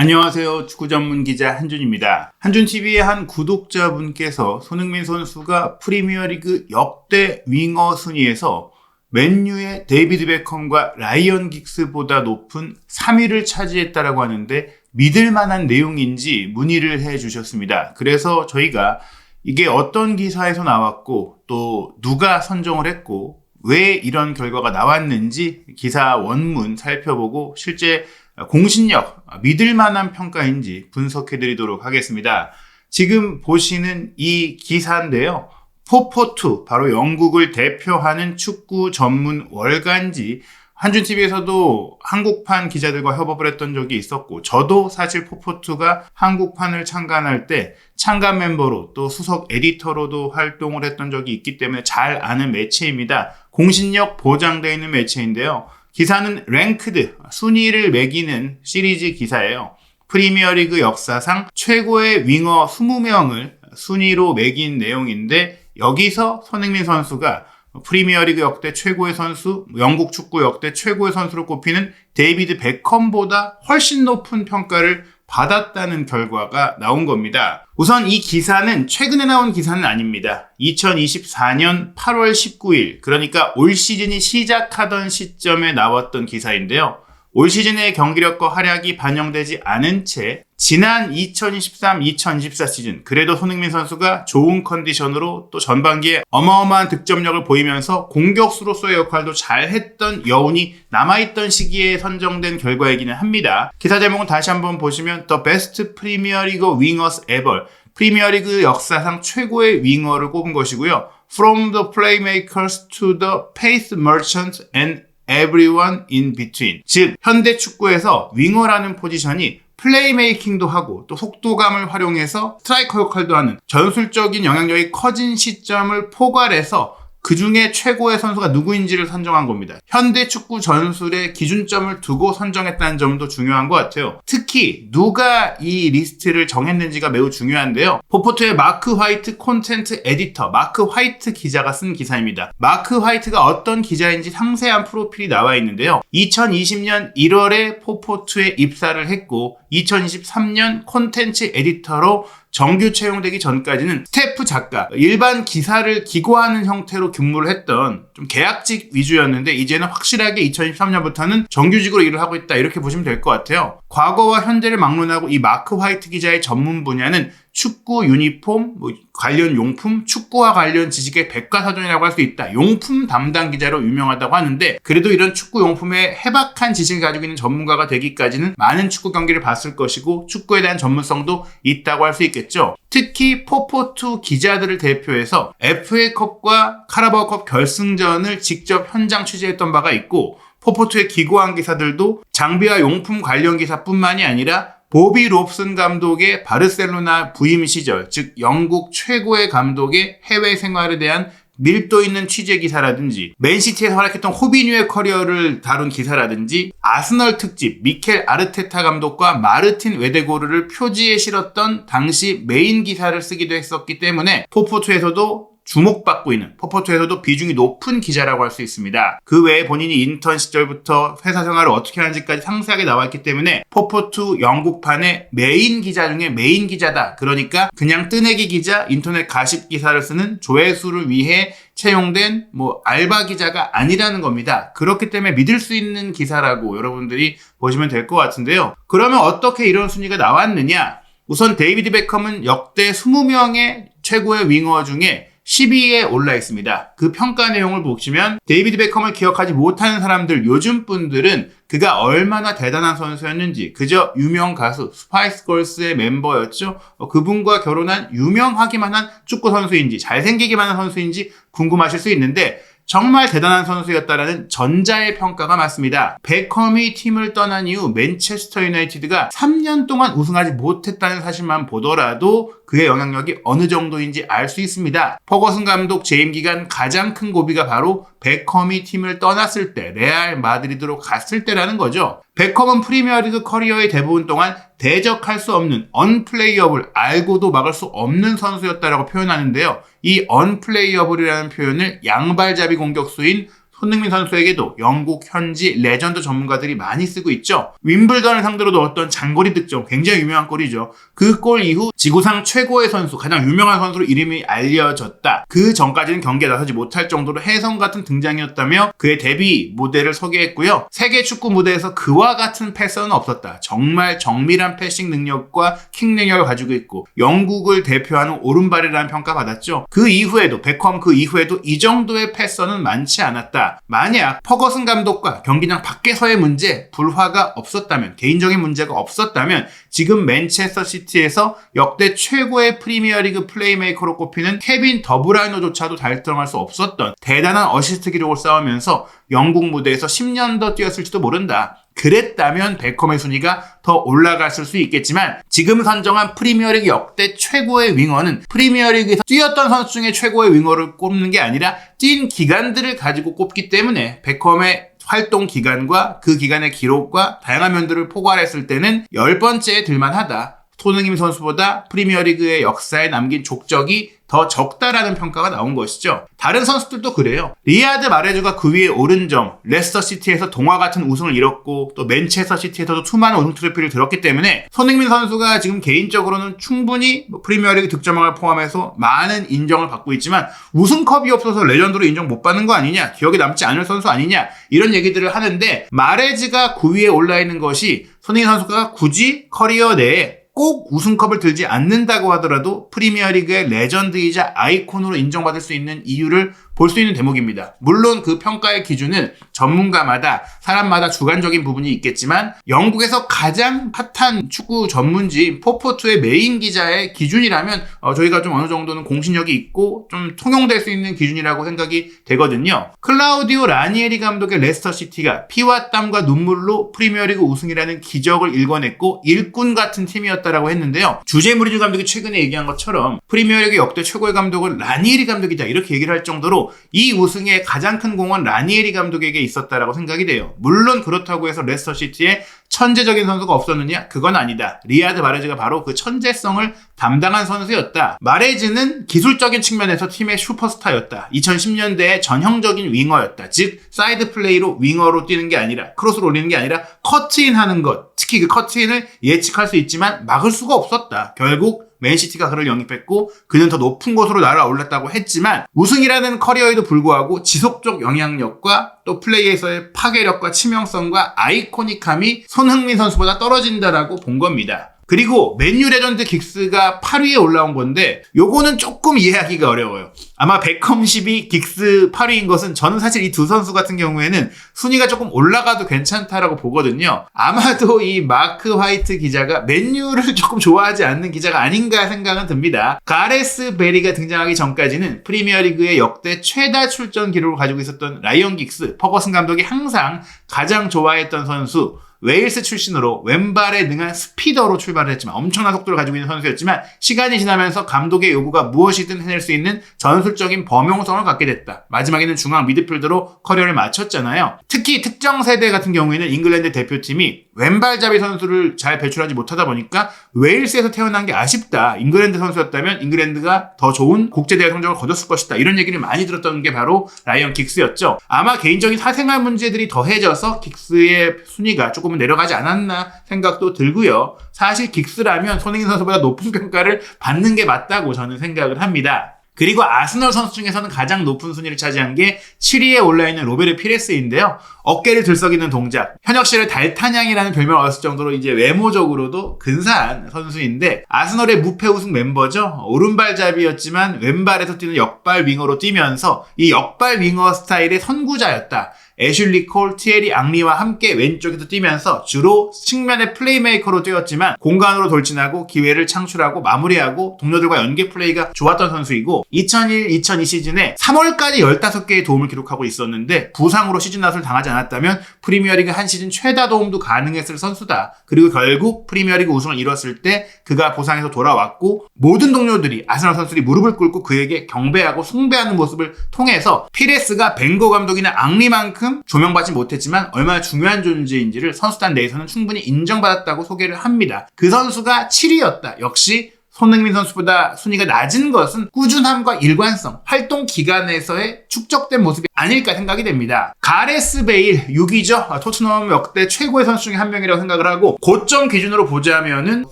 안녕하세요. 축구 전문 기자 한준입니다. 한준TV의 한 구독자분께서 손흥민 선수가 프리미어리그 역대 윙어 순위에서 맨유의 데이비드 베컴과 라이언 긱스보다 높은 3위를 차지했다라고 하는데 믿을 만한 내용인지 문의를 해주셨습니다. 그래서 저희가 이게 어떤 기사에서 나왔고 또 누가 선정을 했고 왜 이런 결과가 나왔는지 기사 원문 살펴보고 실제 공신력, 믿을 만한 평가인지 분석해 드리도록 하겠습니다. 지금 보시는 이 기사인데요. 포포투, 바로 영국을 대표하는 축구 전문 월간지 한준TV에서도 한국판 기자들과 협업을 했던 적이 있었고 저도 사실 포포투가 한국판을 창간할 때 창간 멤버로 또 수석 에디터로도 활동을 했던 적이 있기 때문에 잘 아는 매체입니다. 공신력 보장되어 있는 매체인데요. 기사는 랭크드, 순위를 매기는 시리즈 기사예요. 프리미어리그 역사상 최고의 윙어 20명을 순위로 매긴 내용인데 여기서 손흥민 선수가 프리미어리그 역대 최고의 선수, 영국 축구 역대 최고의 선수로 꼽히는 데이비드 베컴보다 훨씬 높은 평가를 받았다는 결과가 나온 겁니다. 우선 이 기사는 최근에 나온 기사는 아닙니다. 2024년 8월 19일, 그러니까 올 시즌이 시작하던 시점에 나왔던 기사인데요. 올 시즌의 경기력과 활약이 반영되지 않은 채 지난 2023-2024 시즌 그래도 손흥민 선수가 좋은 컨디션으로 또 전반기에 어마어마한 득점력을 보이면서 공격수로서의 역할도 잘했던 여운이 남아있던 시기에 선정된 결과이기는 합니다. 기사 제목은 다시 한번 보시면 The Best Premier League Wingers Ever, 프리미어리그 역사상 최고의 윙어를 꼽은 것이고요. From the Playmakers to the Pace Merchants and Everyone in Between, 즉 현대 축구에서 윙어라는 포지션이 플레이메이킹도 하고 또 속도감을 활용해서 스트라이커 역할도 하는 전술적인 영향력이 커진 시점을 포괄해서 그 중에 최고의 선수가 누구인지를 선정한 겁니다. 현대 축구 전술에 기준점을 두고 선정했다는 점도 중요한 것 같아요. 특히 누가 이 리스트를 정했는지가 매우 중요한데요. 포포트의 마크 화이트 콘텐트 에디터, 마크 화이트 기자가 쓴 기사입니다. 마크 화이트가 어떤 기자인지 상세한 프로필이 나와 있는데요. 2020년 1월에 포포트에 입사를 했고 2023년 콘텐츠 에디터로 정규 채용되기 전까지는 스태프 작가, 일반 기사를 기고하는 형태로 근무를 했던 좀 계약직 위주였는데 이제는 확실하게 2023년부터는 정규직으로 일을 하고 있다, 이렇게 보시면 될 것 같아요. 과거와 현재를 막론하고 이 마크 화이트 기자의 전문 분야는 축구 유니폼, 관련 용품, 축구와 관련 지식의 백과사전이라고 할 수 있다. 용품 담당 기자로 유명하다고 하는데 그래도 이런 축구 용품에 해박한 지식을 가지고 있는 전문가가 되기까지는 많은 축구 경기를 봤을 것이고 축구에 대한 전문성도 있다고 할 수 있겠죠. 특히 포포투 기자들을 대표해서 FA컵과 카라바오컵 결승전을 직접 현장 취재했던 바가 있고 포포투에 기고한 기사들도 장비와 용품 관련 기사뿐만이 아니라 보비 롭슨 감독의 바르셀로나 부임 시절, 즉 영국 최고의 감독의 해외 생활에 대한 밀도 있는 취재 기사라든지 맨시티에서 활약했던 호비뉴의 커리어를 다룬 기사라든지 아스널 특집, 미켈 아르테타 감독과 마르틴 웨데고르를 표지에 실었던 당시 메인 기사를 쓰기도 했었기 때문에 포포투에서도 주목받고 있는, 포포투에서도 비중이 높은 기자라고 할 수 있습니다. 그 외에 본인이 인턴 시절부터 회사 생활을 어떻게 하는지까지 상세하게 나와있기 때문에 포포투 영국판의 메인 기자 중에 메인 기자다. 그러니까 그냥 뜨내기 기자, 인터넷 가십 기사를 쓰는 조회수를 위해 채용된 알바 기자가 아니라는 겁니다. 그렇기 때문에 믿을 수 있는 기사라고 여러분들이 보시면 될 것 같은데요. 그러면 어떻게 이런 순위가 나왔느냐? 우선 데이비드 베컴은 역대 20명의 최고의 윙어 중에 10위에 올라 있습니다. 그 평가 내용을 보시면 데이비드 베컴을 기억하지 못하는 사람들, 요즘 분들은 그가 얼마나 대단한 선수였는지, 그저 유명 가수 스파이스 걸스의 멤버였죠. 그분과 결혼한 유명하기만 한 축구 선수인지 잘생기기만 한 선수인지 궁금하실 수 있는데 정말 대단한 선수였다라는 전자의 평가가 맞습니다. 베컴이 팀을 떠난 이후 맨체스터 유나이티드가 3년 동안 우승하지 못했다는 사실만 보더라도 그의 영향력이 어느 정도인지 알 수 있습니다. 퍼거슨 감독 재임 기간 가장 큰 고비가 바로 베컴이 팀을 떠났을 때, 레알 마드리드로 갔을 때라는 거죠. 베컴은 프리미어리그 커리어의 대부분 동안 대적할 수 없는 언플레이어블, 알고도 막을 수 없는 선수였다라고 표현하는데요. 이 언플레이어블이라는 표현을 양발잡이 공격수인 손흥민 선수에게도 영국 현지 레전드 전문가들이 많이 쓰고 있죠. 윈블던을 상대로 넣었던 장거리 득점, 굉장히 유명한 골이죠. 그 골 이후 지구상 최고의 선수, 가장 유명한 선수로 이름이 알려졌다. 그 전까지는 경기에 나서지 못할 정도로 혜성 같은 등장이었다며 그의 데뷔 무대를 소개했고요. 세계 축구 무대에서 그와 같은 패서는 없었다. 정말 정밀한 패싱 능력과 킥 능력을 가지고 있고 영국을 대표하는 오른발이라는 평가받았죠. 그 이후에도 베컴 그 이후에도 이 정도의 패서는 많지 않았다. 만약 퍼거슨 감독과 경기장 밖에서의 문제, 불화가 없었다면, 개인적인 문제가 없었다면 지금 맨체스터 시티에서 역대 최고의 프리미어리그 플레이메이커로 꼽히는 케빈 더브라이너조차도 달성할 수 없었던 대단한 어시스트 기록을 쌓으면서 영국 무대에서 10년 더 뛰었을지도 모른다. 그랬다면 베컴의 순위가 더 올라갔을 수 있겠지만 지금 선정한 프리미어리그 역대 최고의 윙어는 프리미어리그에서 뛰었던 선수 중에 최고의 윙어를 꼽는 게 아니라 뛴 기간들을 가지고 꼽기 때문에 베컴의 활동 기간과 그 기간의 기록과 다양한 면들을 포괄했을 때는 10번째에 들만하다. 손흥민 선수보다 프리미어리그의 역사에 남긴 족적이 더 적다라는 평가가 나온 것이죠. 다른 선수들도 그래요. 리아드 마레즈가 그 위에 오른 점, 레스터 시티에서 동화 같은 우승을 이뤘고 또 맨체스터 시티에서도 수많은 우승 트로피를 들었기 때문에 손흥민 선수가 지금 개인적으로는 충분히 프리미어리그 득점왕을 포함해서 많은 인정을 받고 있지만 우승컵이 없어서 레전드로 인정 못 받는 거 아니냐, 기억에 남지 않을 선수 아니냐, 이런 얘기들을 하는데 마레즈가 9위에 올라있는 것이 손흥민 선수가 굳이 커리어 내에 꼭 우승컵을 들지 않는다고 하더라도 프리미어리그의 레전드이자 아이콘으로 인정받을 수 있는 이유를 볼 수 있는 대목입니다. 물론 그 평가의 기준은 전문가마다 사람마다 주관적인 부분이 있겠지만 영국에서 가장 핫한 축구 전문지인 포포투의 메인 기자의 기준이라면 저희가 좀 어느 정도는 공신력이 있고 좀 통용될 수 있는 기준이라고 생각이 되거든요. 클라우디오 라니에리 감독의 레스터 시티가 피와 땀과 눈물로 프리미어리그 우승이라는 기적을 일궈냈고 일꾼 같은 팀이었다라고 했는데요. 주제 무리뉴 감독이 최근에 얘기한 것처럼 프리미어리그 역대 최고의 감독은 라니에리 감독이다 이렇게 얘기를 할 정도로 이 우승의 가장 큰 공은 라니에리 감독에게 있었다라고 생각이 돼요. 물론 그렇다고 해서 레스터 시티에 천재적인 선수가 없었느냐? 그건 아니다. 리아드 마레즈가 바로 그 천재성을 담당한 선수였다. 마레즈는 기술적인 측면에서 팀의 슈퍼스타였다. 2010년대의 전형적인 윙어였다. 즉 사이드 플레이로 윙어로 뛰는 게 아니라 크로스로 올리는 게 아니라 커트인하는 것. 특히 그 커트인을 예측할 수 있지만 막을 수가 없었다. 결국 맨시티가 그를 영입했고 그는 더 높은 곳으로 날아올랐다고 했지만 우승이라는 커리어에도 불구하고 지속적 영향력과 또 플레이에서의 파괴력과 치명성과 아이코닉함이 손흥민 선수보다 떨어진다라고 본 겁니다. 그리고 맨유 레전드 긱스가 8위에 올라온 건데 요거는 조금 이해하기가 어려워요. 아마 베컴 10위, 긱스 8위인 것은 저는 사실 이 두 선수 같은 경우에는 순위가 조금 올라가도 괜찮다라고 보거든요. 아마도 이 마크 화이트 기자가 맨유를 조금 좋아하지 않는 기자가 아닌가 생각은 듭니다. 가레스 베리가 등장하기 전까지는 프리미어리그의 역대 최다 출전 기록을 가지고 있었던 라이언 긱스, 퍼거슨 감독이 항상 가장 좋아했던 선수, 웨일스 출신으로 왼발에 능한 스피더로 출발을 했지만 엄청난 속도를 가지고 있는 선수였지만 시간이 지나면서 감독의 요구가 무엇이든 해낼 수 있는 전술적인 범용성을 갖게 됐다. 마지막에는 중앙 미드필더로 커리어를 마쳤잖아요. 특히 특정 세대 같은 경우에는 잉글랜드 대표팀이 왼발잡이 선수를 잘 배출하지 못하다 보니까 웨일스에서 태어난 게 아쉽다. 잉글랜드 선수였다면 잉글랜드가 더 좋은 국제대회 성적을 거뒀을 것이다. 이런 얘기를 많이 들었던 게 바로 라이언 긱스였죠. 아마 개인적인 사생활 문제들이 더해져서 긱스의 순위가 조금은 내려가지 않았나 생각도 들고요. 사실 긱스라면 손흥민 선수보다 높은 평가를 받는 게 맞다고 저는 생각을 합니다. 그리고 아스널 선수 중에서는 가장 높은 순위를 차지한 게 7위에 올라있는 로베르 피레스인데요. 어깨를 들썩이는 동작, 현역 시절 달타냥이라는 별명을 얻었을 정도로 이제 외모적으로도 근사한 선수인데 아스널의 무패 우승 멤버죠. 오른발잡이였지만 왼발에서 뛰는 역발 윙어로 뛰면서 이 역발 윙어 스타일의 선구자였다. 애슐리 콜, 티에리 앙리와 함께 왼쪽에서 뛰면서 주로 측면의 플레이메이커로 뛰었지만 공간으로 돌진하고 기회를 창출하고 마무리하고 동료들과 연계 플레이가 좋았던 선수이고 2001-2002 시즌에 3월까지 15개의 도움을 기록하고 있었는데 부상으로 시즌아웃을 당하지 않았다면 프리미어리그 한 시즌 최다 도움도 가능했을 선수다. 그리고 결국 프리미어리그 우승을 이뤘을 때 그가 부상에서 돌아왔고 모든 동료들이 아스널 선수들이 무릎을 꿇고 그에게 경배하고 숭배하는 모습을 통해서 피레스가 벵거 감독이나 앙리만큼 조명받지 못했지만 얼마나 중요한 존재인지를 선수단 내에서는 충분히 인정받았다고 소개를 합니다. 그 선수가 7위였다. 역시 손흥민 선수보다 순위가 낮은 것은 꾸준함과 일관성, 활동 기간에서의 축적된 모습이 아닐까 생각이 됩니다. 가레스 베일 6위죠. 토트넘 역대 최고의 선수 중에 한 명이라고 생각을 하고 고점 기준으로 보자면은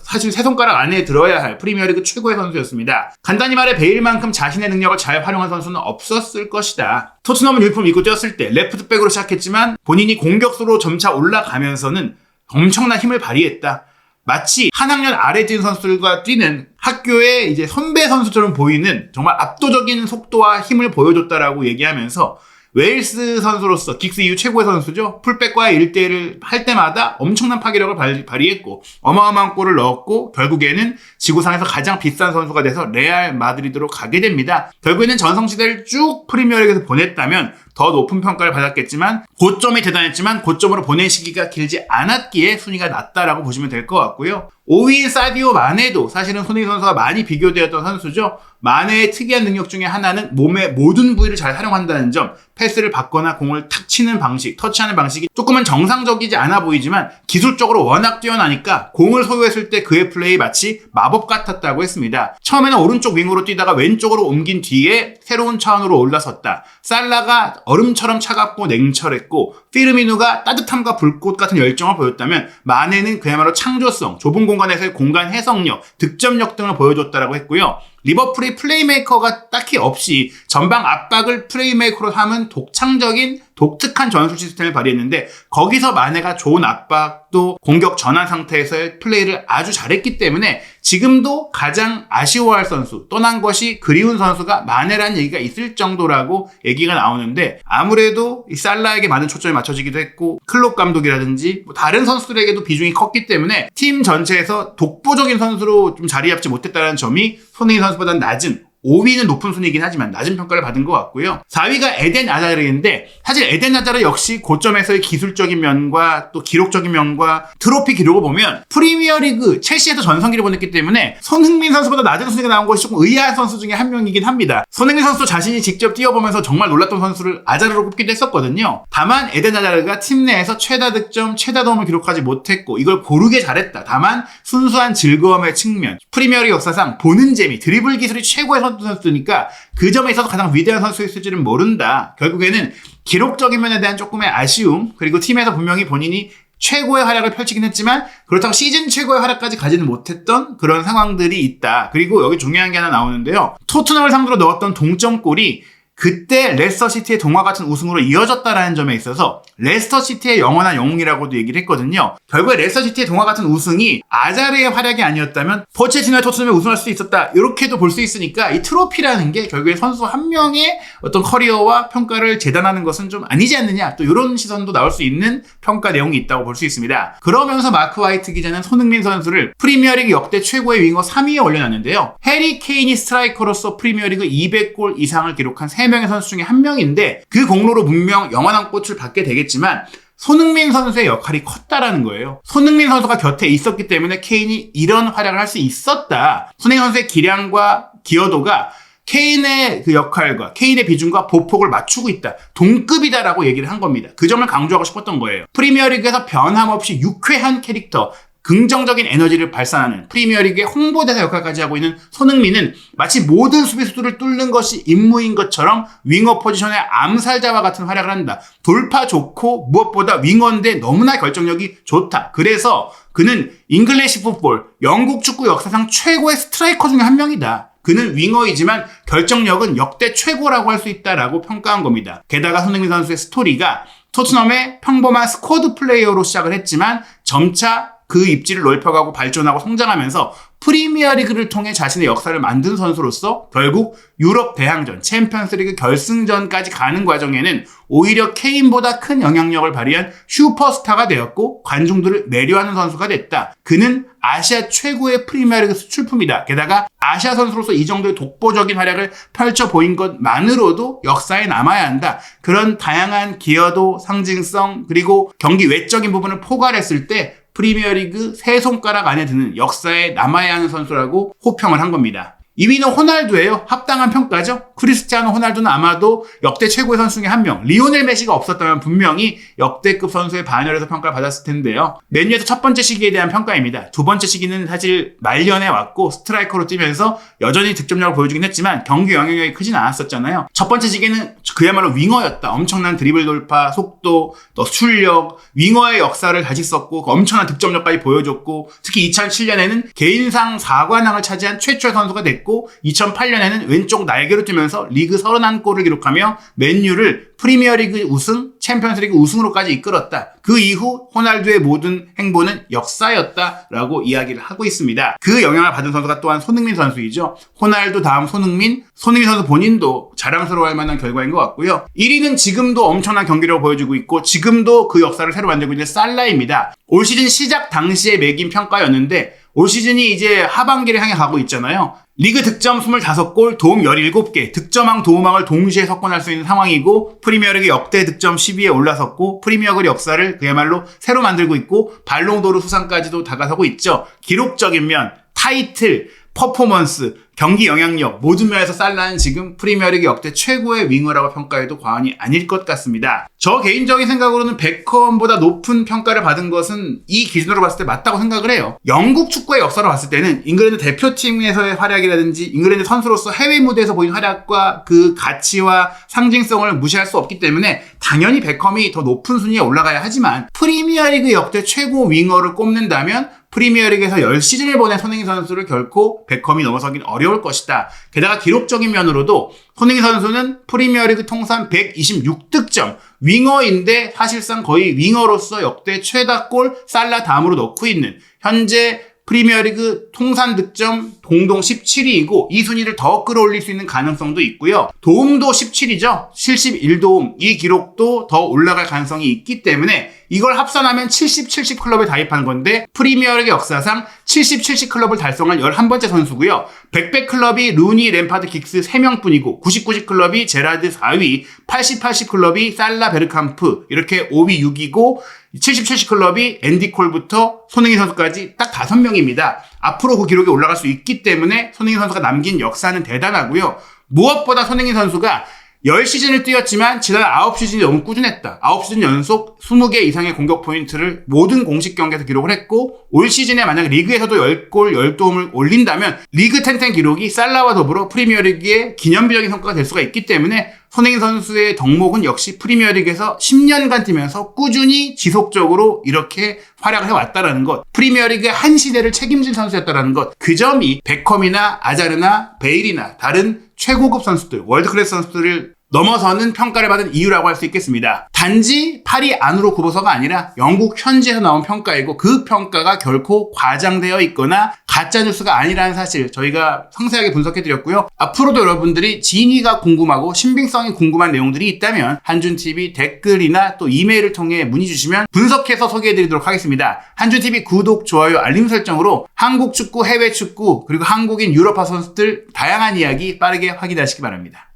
사실 세 손가락 안에 들어야 할 프리미어리그 최고의 선수였습니다. 간단히 말해 베일만큼 자신의 능력을 잘 활용한 선수는 없었을 것이다. 토트넘은 유니폼 입고 뛰었을 때 레프트백으로 시작했지만 본인이 공격수로 점차 올라가면서는 엄청난 힘을 발휘했다. 마치 한 학년 아래 뛴 선수들과 뛰는 학교의 이제 선배 선수처럼 보이는 정말 압도적인 속도와 힘을 보여줬다라고 얘기하면서 웨일스 선수로서 긱스 이후 최고의 선수죠. 풀백과의 1대1을 할 때마다 엄청난 파괴력을 발휘했고 어마어마한 골을 넣었고 결국에는 지구상에서 가장 비싼 선수가 돼서 레알 마드리드로 가게 됩니다. 결국에는 전성시대를 쭉 프리미어리그에서 보냈다면 더 높은 평가를 받았겠지만 고점이 대단했지만 고점으로 보낸 시기가 길지 않았기에 순위가 낮다라고 보시면 될 것 같고요. 5위인 사디오 마네도 사실은 손흥민 선수가 많이 비교되었던 선수죠. 마네의 특이한 능력 중에 하나는 몸의 모든 부위를 잘 활용한다는 점, 패스를 받거나 공을 탁 치는 방식, 터치하는 방식이 조금은 정상적이지 않아 보이지만 기술적으로 워낙 뛰어나니까 공을 소유했을 때 그의 플레이 마치 마법 같았다고 했습니다. 처음에는 오른쪽 윙으로 뛰다가 왼쪽으로 옮긴 뒤에 새로운 차원으로 올라섰다. 살라가 얼음처럼 차갑고 냉철했고 피르미누가 따뜻함과 불꽃 같은 열정을 보였다면 마네는 그야말로 창조성, 좁은 공간에서의 공간 해석력, 득점력 등을 보여줬다라고 했고요. 리버풀이 플레이메이커가 딱히 없이 전방 압박을 플레이메이커로 삼은 독창적인 독특한 전술 시스템을 발휘했는데 거기서 마네가 좋은 압박도 공격 전환 상태에서의 플레이를 아주 잘했기 때문에 지금도 가장 아쉬워할 선수, 떠난 것이 그리운 선수가 마네라는 얘기가 있을 정도라고 얘기가 나오는데 아무래도 이 살라에게 많은 초점이 맞춰지기도 했고 클롭 감독이라든지 다른 선수들에게도 비중이 컸기 때문에 팀 전체에서 독보적인 선수로 좀 자리 잡지 못했다는 점이 손흥민 선수보다는 낮은 5위는 높은 순위이긴 하지만 낮은 평가를 받은 것 같고요. 4위가 에덴 아자르인데 사실 에덴 아자르 역시 고점에서의 기술적인 면과 또 기록적인 면과 트로피 기록을 보면 프리미어리그 첼시에서 전성기를 보냈기 때문에 손흥민 선수보다 낮은 순위가 나온 것이 조금 의아한 선수 중에 한 명이긴 합니다. 손흥민 선수도 자신이 직접 뛰어보면서 정말 놀랐던 선수를 아자르로 꼽기도 했었거든요. 다만 에덴 아자르가 팀 내에서 최다 득점, 최다 도움을 기록하지 못했고 이걸 고르게 잘했다. 다만 순수한 즐거움의 측면, 프리미어리그 역사상 보는 재미, 드리블 기술이 최고의 선수니까 그 점에 있어서 가장 위대한 선수였을지는 모른다. 결국에는 기록적인 면에 대한 조금의 아쉬움, 그리고 팀에서 분명히 본인이 최고의 활약을 펼치긴 했지만 그렇다고 시즌 최고의 활약까지 가지는 못했던 그런 상황들이 있다. 그리고 여기 중요한 게 하나 나오는데요. 토트넘을 상대로 넣었던 동점골이 그때 레스터시티의 동화 같은 우승으로 이어졌다라는 점에 있어서 레스터시티의 영원한 영웅이라고도 얘기를 했거든요. 결국에 레스터시티의 동화 같은 우승이 아자르의 활약이 아니었다면 포체티노의 토트넘에 우승할 수도 있었다. 이렇게도 볼 수 있으니까 이 트로피라는 게 결국에 선수 한 명의 어떤 커리어와 평가를 재단하는 것은 좀 아니지 않느냐. 또 이런 시선도 나올 수 있는 평가 내용이 있다고 볼 수 있습니다. 그러면서 마크 화이트 기자는 손흥민 선수를 프리미어리그 역대 최고의 윙어 3위에 올려놨는데요. 해리 케인이 스트라이커로서 프리미어리그 200골 이상을 기록한 3명의 선수 중에 한 명인데 그 공로로 분명 영원한 꽃을 받게 되겠지만 손흥민 선수의 역할이 컸다라는 거예요. 손흥민 선수가 곁에 있었기 때문에 케인이 이런 활약을 할 수 있었다. 손흥민 선수의 기량과 기여도가 케인의 그 역할과 케인의 비중과 보폭을 맞추고 있다. 동급이다라고 얘기를 한 겁니다. 그 점을 강조하고 싶었던 거예요. 프리미어리그에서 변함없이 유쾌한 캐릭터, 긍정적인 에너지를 발산하는 프리미어리그의 홍보대사 역할까지 하고 있는 손흥민은 마치 모든 수비수들을 뚫는 것이 임무인 것처럼 윙어 포지션의 암살자와 같은 활약을 한다. 돌파 좋고 무엇보다 윙어인데 너무나 결정력이 좋다. 그래서 그는 잉글리시 풋볼, 영국 축구 역사상 최고의 스트라이커 중에 한 명이다. 그는 윙어이지만 결정력은 역대 최고라고 할 수 있다라고 평가한 겁니다. 게다가 손흥민 선수의 스토리가 토트넘의 평범한 스쿼드 플레이어로 시작을 했지만 점차 그 입지를 넓혀가고 발전하고 성장하면서 프리미어리그를 통해 자신의 역사를 만든 선수로서 결국 유럽 대항전, 챔피언스리그 결승전까지 가는 과정에는 오히려 케인보다 큰 영향력을 발휘한 슈퍼스타가 되었고 관중들을 매료하는 선수가 됐다. 그는 아시아 최고의 프리미어리그 수출품이다. 게다가 아시아 선수로서 이 정도의 독보적인 활약을 펼쳐 보인 것만으로도 역사에 남아야 한다. 그런 다양한 기여도, 상징성, 그리고 경기 외적인 부분을 포괄했을 때 프리미어리그 세 손가락 안에 드는 역사에 남아야 하는 선수라고 호평을 한 겁니다. 2위는 호날두예요. 합당한 평가죠. 크리스티아노 호날두는 아마도 역대 최고의 선수 중에 한 명. 리오넬 메시가 없었다면 분명히 역대급 선수의 반열에서 평가를 받았을 텐데요. 맨유에서 첫 번째 시기에 대한 평가입니다. 두 번째 시기는 사실 말년에 왔고 스트라이커로 뛰면서 여전히 득점력을 보여주긴 했지만 경기 영향력이 크진 않았었잖아요. 첫 번째 시기는 그야말로 윙어였다. 엄청난 드리블 돌파, 속도, 또 출력, 윙어의 역사를 다시 썼고 엄청난 득점력까지 보여줬고 특히 2007년에는 개인상 4관왕을 차지한 최초의 선수가 됐고 2008년에는 왼쪽 날개로 뛰면서 리그 31골을 기록하며 맨유를 프리미어리그 우승, 챔피언스리그 우승으로까지 이끌었다. 그 이후 호날두의 모든 행보는 역사였다라고 이야기를 하고 있습니다. 그 영향을 받은 선수가 또한 손흥민 선수이죠. 호날두 다음 손흥민 선수 본인도 자랑스러워할 만한 결과인 것 같고요. 1위는 지금도 엄청난 경기력을 보여주고 있고 지금도 그 역사를 새로 만들고 있는 살라입니다. 올 시즌 시작 당시에 매긴 평가였는데 올 시즌이 이제 하반기를 향해 가고 있잖아요. 리그 득점 25골, 도움 17개, 득점왕, 도움왕을 동시에 석권할 수 있는 상황이고 프리미어리그 역대 득점 10위에 올라섰고 프리미어리그 역사를 그야말로 새로 만들고 있고 발롱도르 수상까지도 다가서고 있죠. 기록적인 면, 타이틀, 퍼포먼스, 경기 영향력 모든 면에서 살라는 지금 프리미어리그 역대 최고의 윙어라고 평가해도 과언이 아닐 것 같습니다. 저 개인적인 생각으로는 베컴보다 높은 평가를 받은 것은 이 기준으로 봤을 때 맞다고 생각을 해요. 영국 축구의 역사로 봤을 때는 잉글랜드 대표팀에서의 활약이라든지 잉글랜드 선수로서 해외 무대에서 보인 활약과 그 가치와 상징성을 무시할 수 없기 때문에 당연히 베컴이 더 높은 순위에 올라가야 하지만 프리미어리그 역대 최고 윙어를 꼽는다면 프리미어리그에서 10시즌을 보낸 손흥민 선수를 결코 베컴이 넘어서긴 어려울 것이다. 게다가 기록적인 면으로도 손흥민 선수는 프리미어리그 통산 126득점, 윙어인데 사실상 거의 윙어로서 역대 최다골 살라 다음으로 넣고 있는 현재 프리미어리그 통산 득점 공동 17위이고 이 순위를 더 끌어올릴 수 있는 가능성도 있고요. 도움도 17위죠. 71도움. 이 기록도 더 올라갈 가능성이 있기 때문에 이걸 합산하면 70 클럽에 가입한 건데 프리미어리그 역사상 70 클럽을 달성한 11번째 선수고요. 100 클럽이 루니, 램파드, 긱스 3명뿐이고 90 클럽이 제라드 4위, 80 클럽이 살라, 베르캄프 이렇게 5위, 6위고 70 클럽이 앤디 콜부터 손흥민 선수까지 딱 5명입니다. 앞으로 그 기록이 올라갈 수 있기 때문에 손흥민 선수가 남긴 역사는 대단하고요. 무엇보다 손흥민 선수가 10시즌을 뛰었지만 지난 9시즌이 너무 꾸준했다. 9시즌 연속 20개 이상의 공격 포인트를 모든 공식 경기에서 기록을 했고 올 시즌에 만약 리그에서도 10골 10도움을 올린다면 리그 10 기록이 살라와 더불어 프리미어리그의 기념비적인 성과가 될 수가 있기 때문에 손흥민 선수의 덕목은 역시 프리미어리그에서 10년간 뛰면서 꾸준히 지속적으로 이렇게 활약을 해왔다라는 것, 프리미어리그의 한 시대를 책임진 선수였다라는 것, 그 점이 베컴이나 아자르나 베일이나 다른 최고급 선수들, 월드클래스 선수들을 넘어서는 평가를 받은 이유라고 할 수 있겠습니다. 단지 팔이 안으로 굽어서가 아니라 영국 현지에서 나온 평가이고 그 평가가 결코 과장되어 있거나 가짜뉴스가 아니라는 사실 저희가 상세하게 분석해드렸고요. 앞으로도 여러분들이 진위가 궁금하고 신빙성이 궁금한 내용들이 있다면 한준TV 댓글이나 또 이메일을 통해 문의 주시면 분석해서 소개해드리도록 하겠습니다. 한준TV 구독, 좋아요, 알림 설정으로 한국 축구, 해외 축구 그리고 한국인 유럽파 선수들 다양한 이야기 빠르게 확인하시기 바랍니다.